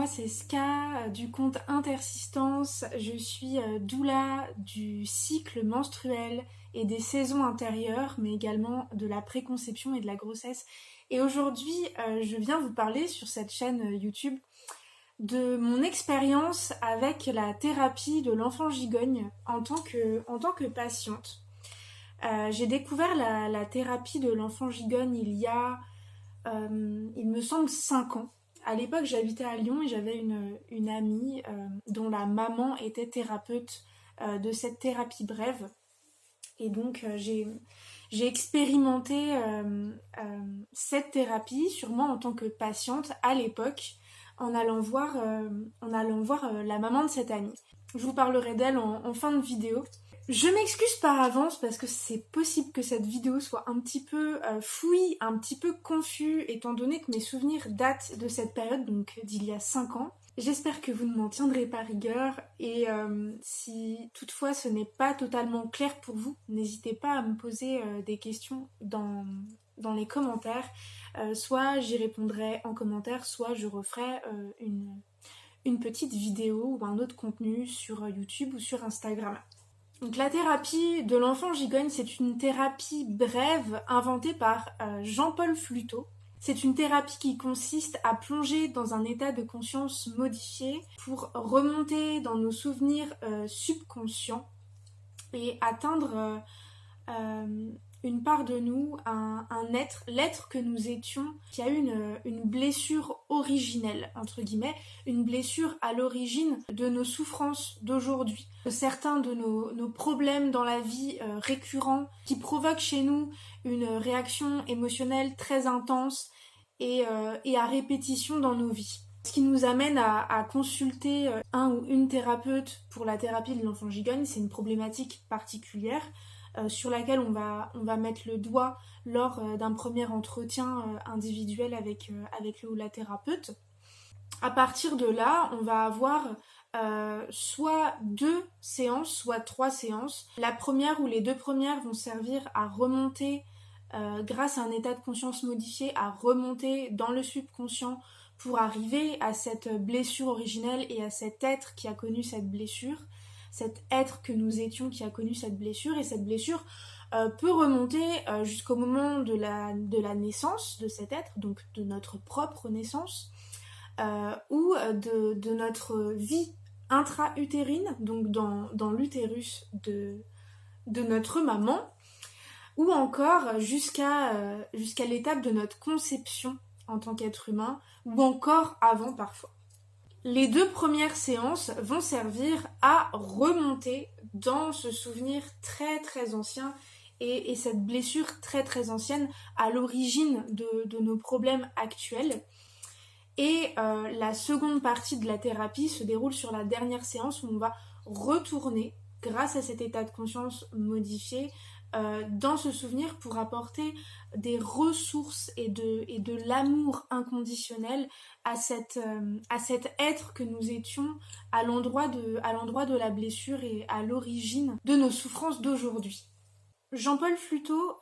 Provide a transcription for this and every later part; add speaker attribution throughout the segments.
Speaker 1: moi c'est Ska du compte Intersistance. Je suis doula du cycle menstruel et des saisons intérieures, mais également de la préconception et de la grossesse. Et aujourd'hui, je viens vous parler sur cette chaîne YouTube de mon expérience avec la thérapie de l'enfant gigogne en tant que patiente. J'ai découvert la thérapie de l'enfant gigogne il y a, il me semble, 5 ans. À l'époque, j'habitais à Lyon et j'avais une amie dont la maman était thérapeute de cette thérapie brève. Et donc, j'ai expérimenté cette thérapie, sûrement en tant que patiente à l'époque, en allant voir la maman de cette amie. Je vous parlerai d'elle en fin de vidéo. Je m'excuse par avance parce que c'est possible que cette vidéo soit un petit peu fouillie, un petit peu confus, étant donné que mes souvenirs datent de cette période, donc d'il y a 5 ans. J'espère que vous ne m'en tiendrez pas rigueur et si toutefois ce n'est pas totalement clair pour vous, n'hésitez pas à me poser des questions dans les commentaires. Soit j'y répondrai en commentaire, soit je referai une petite vidéo ou un autre contenu sur YouTube ou sur Instagram. Donc la thérapie de l'enfant gigogne, c'est une thérapie brève inventée par Jean-Paul Fluteau. C'est une thérapie qui consiste à plonger dans un état de conscience modifié pour remonter dans nos souvenirs subconscients et atteindre une part de nous, un être, l'être que nous étions, qui a eu une blessure originelle, entre guillemets, une blessure à l'origine de nos souffrances d'aujourd'hui, de certains de nos problèmes dans la vie récurrents, qui provoquent chez nous une réaction émotionnelle très intense et à répétition dans nos vies. Ce qui nous amène à consulter un ou une thérapeute pour la thérapie de l'enfant gigogne, c'est une problématique particulière sur laquelle on va mettre le doigt lors d'un premier entretien individuel avec le ou la thérapeute. À partir de là, on va avoir soit 2 séances, soit 3 séances. La première ou les 2 premières vont servir à remonter, grâce à un état de conscience modifié, à remonter dans le subconscient pour arriver à cette blessure originelle et à cet être qui a connu cette blessure. Cet être que nous étions qui a connu cette blessure, et cette blessure peut remonter jusqu'au moment de la naissance de cet être, donc de notre propre naissance, ou de notre vie intra-utérine, donc dans l'utérus de notre maman, ou encore jusqu'à l'étape de notre conception en tant qu'être humain, ou encore avant parfois. Les 2 premières séances vont servir à remonter dans ce souvenir très très ancien et cette blessure très très ancienne à l'origine de nos problèmes actuels. Et la seconde partie de la thérapie se déroule sur la dernière séance où on va retourner, grâce à cet état de conscience modifié, dans ce souvenir pour apporter des ressources et de l'amour inconditionnel à cet être que nous étions à l'endroit de la blessure et à l'origine de nos souffrances d'aujourd'hui. Jean-Paul Fluteau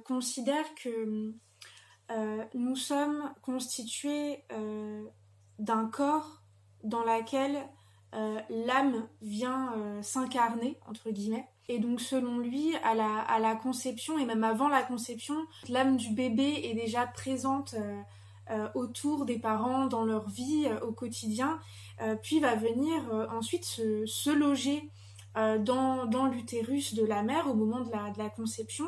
Speaker 1: considère que nous sommes constitués d'un corps dans lequel l'âme vient s'incarner, entre guillemets. Et donc selon lui, à la conception, et même avant la conception, l'âme du bébé est déjà présente autour des parents dans leur vie au quotidien, puis va venir ensuite se loger dans l'utérus de la mère au moment de la conception,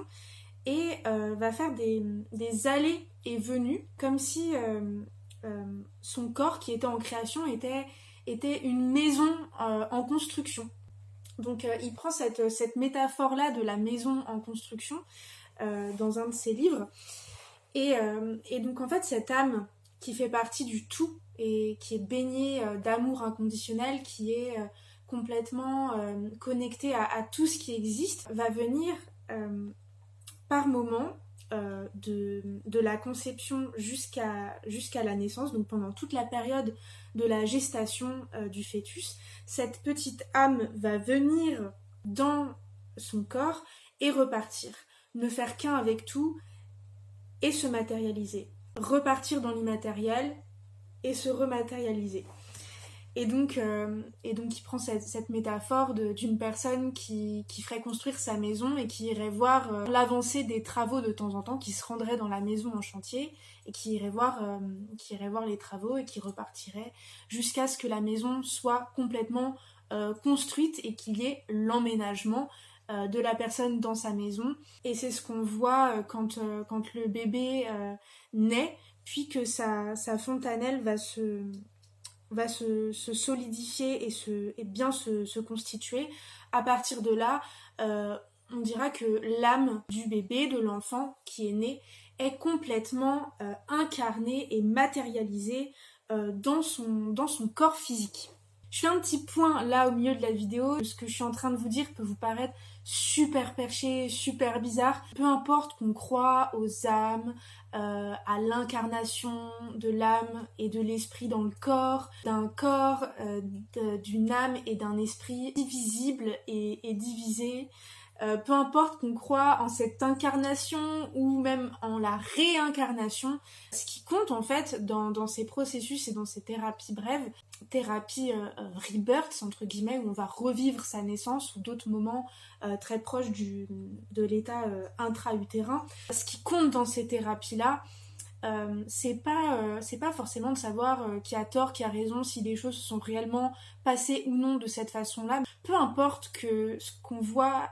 Speaker 1: et va faire des allées et venues, comme si son corps qui était en création était une maison en construction. Donc il prend cette métaphore-là de la maison en construction dans un de ses livres. Et donc en fait, cette âme qui fait partie du tout et qui est baignée d'amour inconditionnel, qui est complètement connectée à tout ce qui existe, va venir par moment de la conception jusqu'à la naissance, donc pendant toute la période de la gestation du fœtus, cette petite âme va venir dans son corps et repartir, ne faire qu'un avec tout et se matérialiser, repartir dans l'immatériel et se rematérialiser. Et donc il prend cette métaphore d'une personne qui ferait construire sa maison et qui irait voir l'avancée des travaux de temps en temps, qui se rendrait dans la maison en chantier et qui irait voir les travaux et qui repartirait jusqu'à ce que la maison soit complètement construite et qu'il y ait l'emménagement de la personne dans sa maison. Et c'est ce qu'on voit quand le bébé naît, puis que sa fontanelle va se solidifier et bien se constituer. À partir de là, on dira que l'âme du bébé, de l'enfant qui est né, est complètement incarnée et matérialisée dans son corps physique. Je fais un petit point là au milieu de la vidéo. Ce que je suis en train de vous dire peut vous paraître super perché, super bizarre. Peu importe qu'on croit aux âmes, à l'incarnation de l'âme et de l'esprit dans le corps, d'un corps, d'une âme et d'un esprit divisible et divisé. Peu importe qu'on croit en cette incarnation ou même en la réincarnation, ce qui compte en fait dans ces processus et dans ces thérapies brèves, thérapie rebirth entre guillemets, où on va revivre sa naissance ou d'autres moments très proches de l'état intra-utérin. Ce qui compte dans ces thérapies-là, c'est pas forcément de savoir qui a tort, qui a raison, si les choses se sont réellement passées ou non de cette façon-là. Peu importe que ce qu'on voit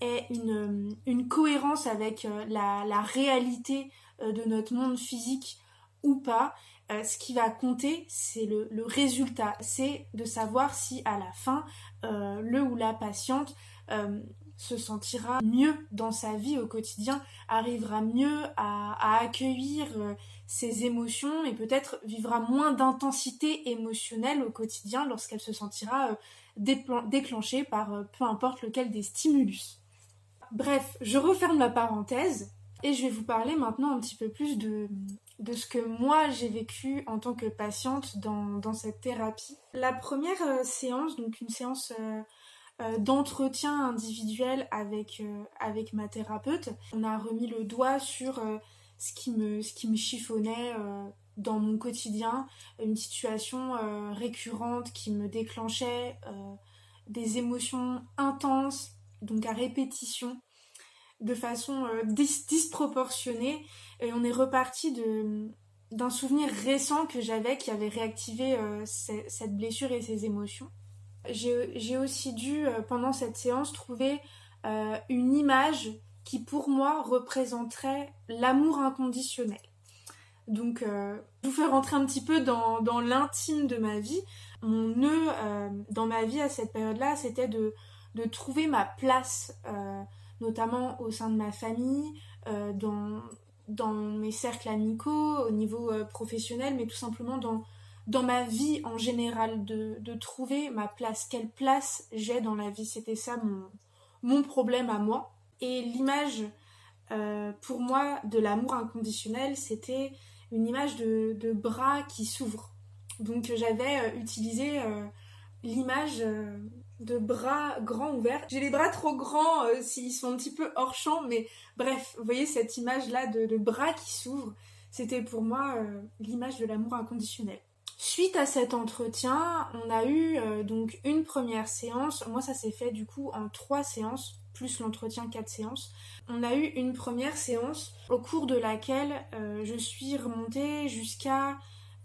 Speaker 1: ait une cohérence avec la réalité de notre monde physique ou pas. Ce qui va compter, c'est le résultat. C'est de savoir si à la fin, le ou la patiente se sentira mieux dans sa vie au quotidien, arrivera mieux à accueillir ses émotions et peut-être vivra moins d'intensité émotionnelle au quotidien lorsqu'elle se sentira déclenchée par peu importe lequel des stimulus. Bref, je referme la parenthèse et je vais vous parler maintenant un petit peu plus de ce que moi j'ai vécu en tant que patiente dans cette thérapie. La première séance, donc une séance d'entretien individuel avec ma thérapeute, on a remis le doigt sur ce qui me chiffonnait dans mon quotidien, une situation récurrente qui me déclenchait des émotions intenses, donc à répétition, de façon disproportionnée, et on est reparti d'un souvenir récent que j'avais qui avait réactivé cette blessure et ces émotions. J'ai aussi dû, pendant cette séance, trouver une image qui, pour moi, représenterait l'amour inconditionnel. Donc, je vous fais rentrer un petit peu dans l'intime de ma vie. Mon nœud dans ma vie à cette période-là, c'était de trouver ma place, notamment au sein de ma famille, dans mes cercles amicaux, au niveau professionnel, mais tout simplement dans ma vie en général, de trouver ma place, quelle place j'ai dans la vie. C'était ça mon problème à moi. Et l'image, pour moi, de l'amour inconditionnel, c'était une image de bras qui s'ouvrent. Donc j'avais utilisé l'image de bras grands ouverts. J'ai les bras trop grands s'ils sont un petit peu hors champ, mais bref, vous voyez cette image-là de bras qui s'ouvrent, c'était pour moi l'image de l'amour inconditionnel. Suite à cet entretien, on a eu donc une première séance. Moi, ça s'est fait du coup en 3 séances, plus l'entretien 4 séances. On a eu une première séance au cours de laquelle je suis remontée jusqu'à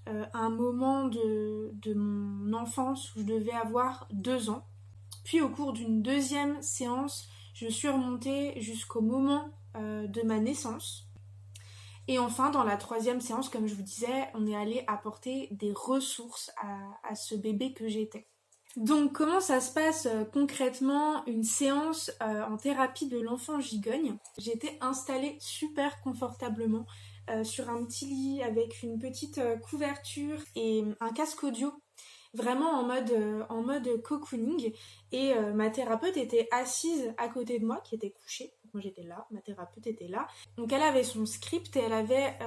Speaker 1: un moment de mon enfance où je devais avoir 2 ans. Puis au cours d'une deuxième séance, je suis remontée jusqu'au moment de ma naissance. Et enfin, dans la 3e séance, comme je vous disais, on est allé apporter des ressources à ce bébé que j'étais. Donc, comment ça se passe concrètement une séance en thérapie de l'enfant gigogne? J'étais installée super confortablement sur un petit lit avec une petite couverture et un casque audio, vraiment en mode cocooning. Et ma thérapeute était assise à côté de moi, qui était couchée. Moi j'étais là, ma thérapeute était là. Donc elle avait son script et elle avait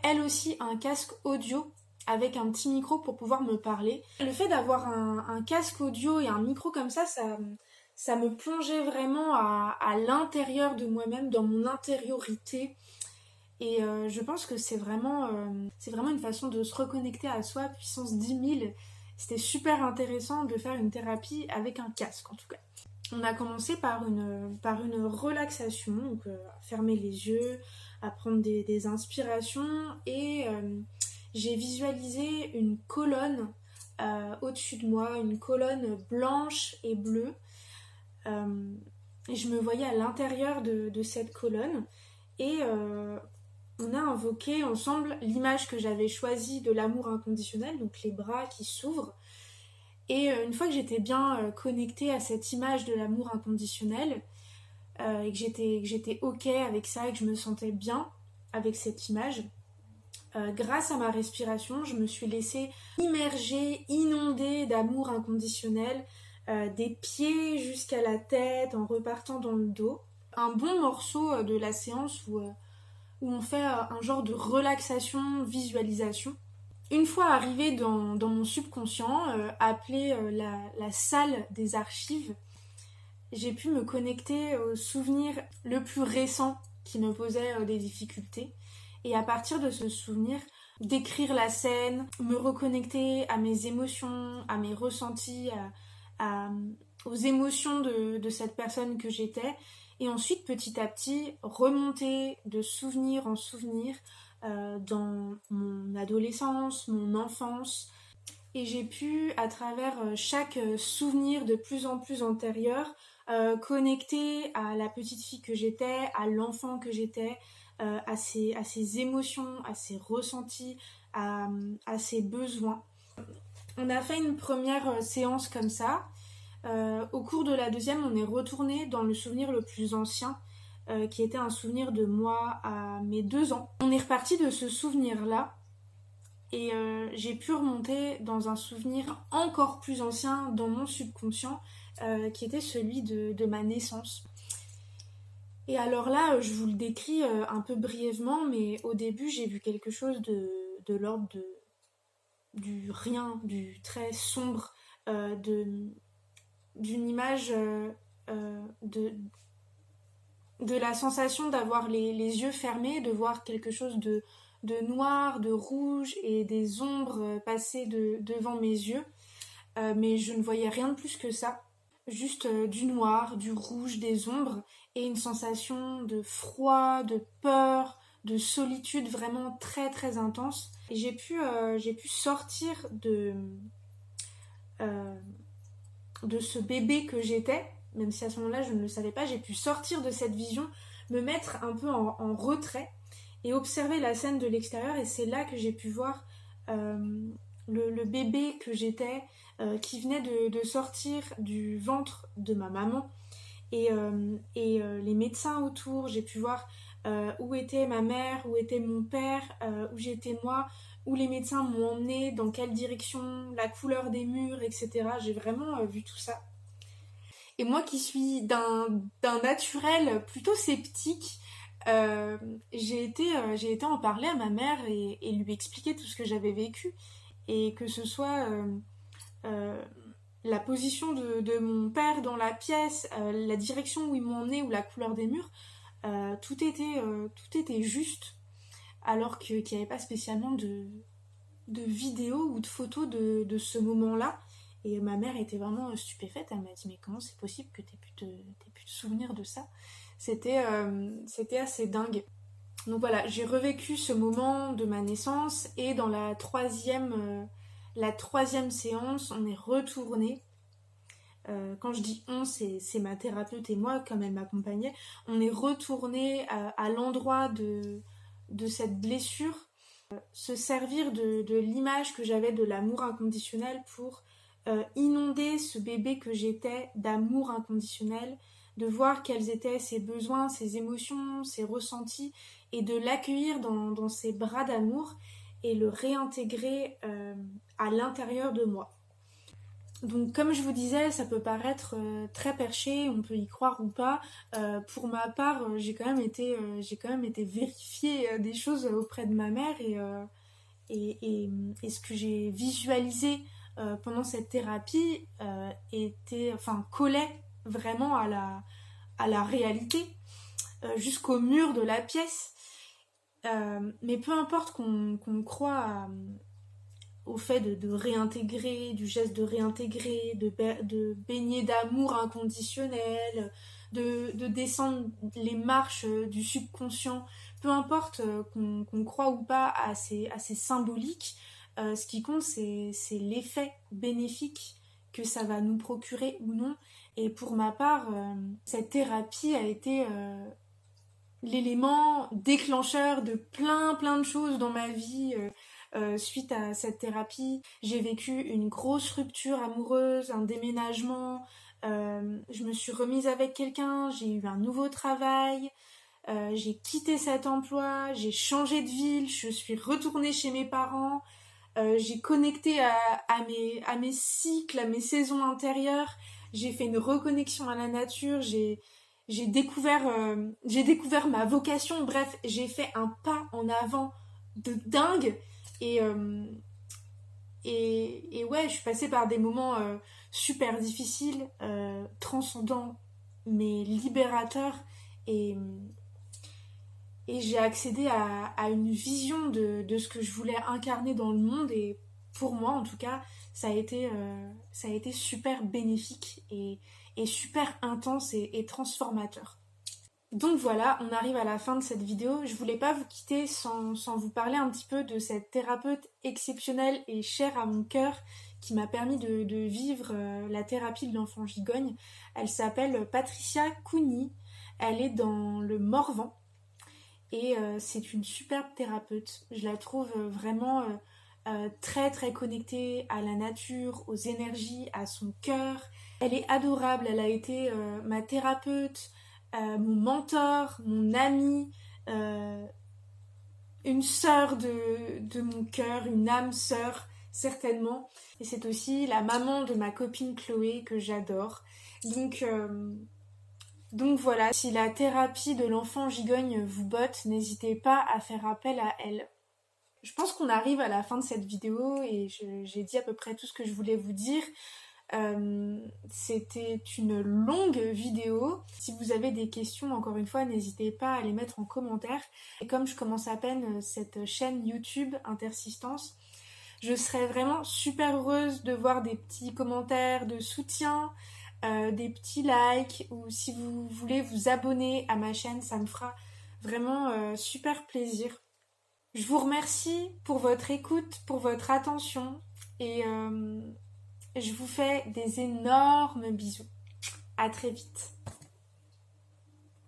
Speaker 1: elle aussi un casque audio avec un petit micro pour pouvoir me parler. Le fait d'avoir un casque audio et un micro comme ça me plongeait vraiment à l'intérieur de moi-même, dans mon intériorité. Et je pense que c'est vraiment une façon de se reconnecter à soi, puissance 10 000. C'était super intéressant de faire une thérapie avec un casque en tout cas. On a commencé par une relaxation, donc fermer les yeux, à prendre des inspirations et j'ai visualisé une colonne au-dessus de moi, une colonne blanche et bleue. Et je me voyais à l'intérieur de cette colonne et on a invoqué ensemble l'image que j'avais choisie de l'amour inconditionnel, donc les bras qui s'ouvrent. Et une fois que j'étais bien connectée à cette image de l'amour inconditionnel, et que j'étais ok avec ça et que je me sentais bien avec cette image, grâce à ma respiration, je me suis laissée immerger, inonder d'amour inconditionnel, des pieds jusqu'à la tête en repartant dans le dos. Un bon morceau de la séance où on fait un genre de relaxation, visualisation. Une fois arrivée dans mon subconscient, appelée la salle des archives, j'ai pu me connecter au souvenir le plus récent qui me posait des difficultés. Et à partir de ce souvenir, décrire la scène, me reconnecter à mes émotions, à mes ressentis, aux émotions de cette personne que j'étais. Et ensuite, petit à petit, remonter de souvenir en souvenir dans mon adolescence, mon enfance. Et j'ai pu, à travers chaque souvenir de plus en plus antérieur, connecter à la petite fille que j'étais, à l'enfant que j'étais, à ses émotions, à ses ressentis, à ses besoins. On a fait une première séance comme ça. Au cours de la deuxième, on est retourné dans le souvenir le plus ancien, qui était un souvenir de moi à mes 2 ans. On est reparti de ce souvenir-là et j'ai pu remonter dans un souvenir encore plus ancien dans mon subconscient, qui était celui de ma naissance. Et alors là, je vous le décris un peu brièvement, mais au début, j'ai vu quelque chose de l'ordre du rien, du très sombre, d'une image de la sensation d'avoir les yeux fermés, de voir quelque chose de noir, de rouge et des ombres passer devant mes yeux. Mais je ne voyais rien de plus que ça. Juste du noir, du rouge, des ombres et une sensation de froid, de peur, de solitude vraiment très très intense. Et j'ai pu sortir de ce bébé que j'étais, même si à ce moment-là je ne le savais pas, j'ai pu sortir de cette vision, me mettre un peu en retrait et observer la scène de l'extérieur, et c'est là que j'ai pu voir le bébé que j'étais, qui venait de sortir du ventre de ma maman, et les médecins autour. J'ai pu voir où était ma mère, où était mon père, où j'étais moi, où les médecins m'ont emmené, dans quelle direction, la couleur des murs, etc. J'ai vraiment vu tout ça. Et moi qui suis d'un naturel plutôt sceptique, j'ai été en parler à ma mère et lui expliquer tout ce que j'avais vécu. Et que ce soit la position de mon père dans la pièce, la direction où ils m'ont emmené ou la couleur des murs, tout était juste, alors qu'il n'y avait pas spécialement de vidéos ou de photos de ce moment-là. Et ma mère était vraiment stupéfaite. Elle m'a dit: mais comment c'est possible que t'aies pu te souvenir de ça? C'était assez dingue. Donc voilà, j'ai revécu ce moment de ma naissance, et dans la troisième séance, on est retourné. Quand je dis on, c'est ma thérapeute et moi, comme elle m'accompagnait. On est retourné à l'endroit de cette blessure, se servir de l'image que j'avais de l'amour inconditionnel pour inonder ce bébé que j'étais d'amour inconditionnel, de voir quels étaient ses besoins, ses émotions, ses ressentis, et de l'accueillir dans ses bras d'amour et le réintégrer à l'intérieur de moi. Donc comme je vous disais, ça peut paraître très perché, on peut y croire ou pas. Pour ma part, j'ai quand même été vérifier des choses auprès de ma mère, et ce que j'ai visualisé pendant cette thérapie collait vraiment à la réalité, jusqu'au mur de la pièce. Mais peu importe qu'on croit au fait de réintégrer, du geste de réintégrer, de baigner d'amour inconditionnel, de descendre les marches du subconscient, peu importe qu'on croit ou pas à ces symboliques, ce qui compte c'est l'effet bénéfique que ça va nous procurer ou non. Et pour ma part, cette thérapie a été l'élément déclencheur de plein de choses dans ma vie. Suite à cette thérapie, j'ai vécu une grosse rupture amoureuse, un déménagement, je me suis remise avec quelqu'un, j'ai eu un nouveau travail, j'ai quitté cet emploi, j'ai changé de ville, je suis retournée chez mes parents, j'ai connecté à mes cycles, à mes saisons intérieures, j'ai fait une reconnexion à la nature, j'ai découvert ma vocation, bref, j'ai fait un pas en avant de dingue. Et, euh, et ouais, je suis passée par des moments super difficiles, transcendants, mais libérateurs. Et, et j'ai accédé à une vision de ce que je voulais incarner dans le monde. Et pour moi, en tout cas, ça a été super bénéfique et super intense et transformateur. Donc voilà, on arrive à la fin de cette vidéo. Je voulais pas vous quitter sans vous parler un petit peu de cette thérapeute exceptionnelle et chère à mon cœur qui m'a permis de vivre la thérapie de l'enfant gigogne. Elle s'appelle Patricia Cougny. Elle est dans le Morvan et c'est une superbe thérapeute. Je la trouve vraiment très connectée à la nature, aux énergies, à son cœur. Elle est adorable, elle a été ma thérapeute, mon mentor, mon ami, une sœur de mon cœur, une âme sœur, certainement. Et c'est aussi la maman de ma copine Chloé que j'adore. Donc, donc voilà, si la thérapie de l'enfant gigogne vous botte, n'hésitez pas à faire appel à elle. Je pense qu'on arrive à la fin de cette vidéo et j'ai dit à peu près tout ce que je voulais vous dire. C'était une longue vidéo. Si vous avez des questions, encore une fois, n'hésitez pas à les mettre en commentaire. Et comme je commence à peine cette chaîne YouTube Intersistance, je serais vraiment super heureuse de voir des petits commentaires de soutien, des petits likes, ou si vous voulez vous abonner à ma chaîne, ça me fera vraiment super plaisir. Je vous remercie pour votre écoute, pour votre attention et je vous fais des énormes bisous. À très vite.